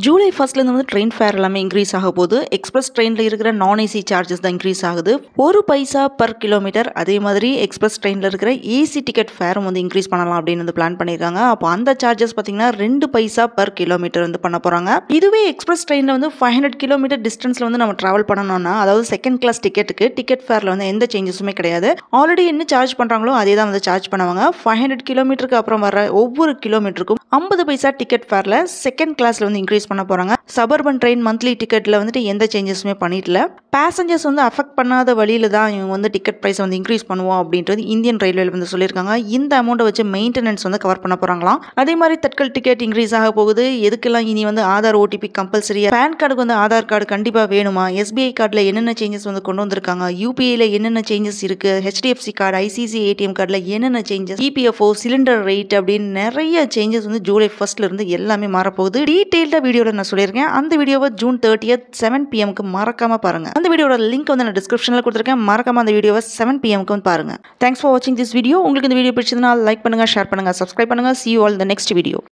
July 1st வந்து train fair எல்லாமே increase ஆக போகுது. எக்ஸ்பிரஸ் ட்ரெயினில் இருக்கிற நான் ஏசி சார்ஜஸ் தான் இன்க்ரீஸ் ஆகுது. 1 பைசா பர் கிலோமீட்டர். அதே மாதிரி எக்ஸ்பிரஸ் ட்ரெயினில் இருக்கிற ஏசி டிக்கெட் ஃபேரும் வந்து இன்க்ரீஸ் பண்ணலாம் அப்படின்னு வந்து பிளான் பண்ணியிருக்காங்க. அப்போ அந்த சார்ஜஸ் பார்த்தீங்கன்னா 2 பைசா பர் கிலோமீட்டர் வந்து பண்ண போகிறாங்க. இதுவே எக்ஸ்பிரஸ் ட்ரெயினில் வந்து 500 கிலோமீட்டர் டிஸ்டன்ஸில் வந்து நம்ம ட்ராவல் பண்ணணும்னா, அதாவது செகண்ட் கிளாஸ் டிக்கெட்டுக்கு டிக்கெட் ஃபேரில் வந்து எந்த சேஞ்சஸுமே கிடையாது. ஆல்ரெடி என்ன சார்ஜ் பண்ணுறாங்களோ அதே தான் வந்து சார்ஜ் பண்ணுவாங்க. 500 கிலோமீட்டருக்கு அப்புறம் வர ஒவ்வொரு கிலோமீட்டருக்கும் 50 பைசா டிக்கெட் ஃபேரில் செகண்ட் கிளாஸில் வந்து இன்க்ரீஸ் பண்ண போகிறாங்க. சபர்பன் ட்ரெயின் மந்த்லி டிக்கெட்டில் வந்துட்டு எந்த சேஞ்சஸுமே பண்ணிடல. பேசஞ்சர்ஸ் வந்து அஃபெக்ட் பண்ணாத வழியில தான் இவங்க வந்து டிக்கெட் ப்ரைஸ் வந்து இன்க்ரீஸ் பண்ணுவோம் அப்படின்றது இந்தியன் ரயில்வேல வந்து சொல்லியிருக்காங்க. இந்த அமௌண்ட்டை வச்சு மெயின்டெனன்ஸ் வந்து கவர் பண்ண போகிறாங்களாம். அதே மாதிரி தட்கல் டிக்கெட் இன்க்ரீஸ் ஆக போகுது. எதுக்கெல்லாம் இனி வந்து ஆதார் ஓடிபி கம்பல்சரி, பேன் கார்டுக்கு வந்து ஆதார் கார்டு கண்டிப்பாக வேணுமா, எஸ்பிஐ கார்டில் என்னென்ன சேஞ்சஸ் வந்து கொண்டு வந்திருக்காங்க, யூபிஐயில் என்னென்ன சேஞ்சஸ் இருக்கு, ஹெச்டிஎஃப்சி கார்டு, ஐசிசி ஏடிஎம் கார்டில் என்னென்ன சேஞ்சஸ், இபிஎஃப்ஓ, சிலிண்டர் ரேட் அப்படின்னு நிறைய சேஞ்சஸ் வந்து ஜூலை 1 இருந்து எல்லாமே மாறப்போகுது. டீட்டெயில்டாக வீடியோவில் நான் சொல்லியிருக்கேன். அந்த வீடியோவை ஜூன் 30 7 PM மறக்காம பாருங்க. அந்த வீடியோட லிங்க் வந்து நான் டிஸ்கிரிப்ஷனில் கொடுத்துருக்கேன். மறக்காம அந்த வீடியோவை 7 PM வந்து பாருங்க. தேங்க்ஸ் ஃபார் வாட்சிங் திஸ் வீடியோ. உங்களுக்கு இந்த வீடியோ பிடிச்சதுன்னா லைக் பண்ணுங்க, ஷேர் பண்ணுங்க, சப்ஸ்கிரைப் பண்ணுங்க. See you all in the next video.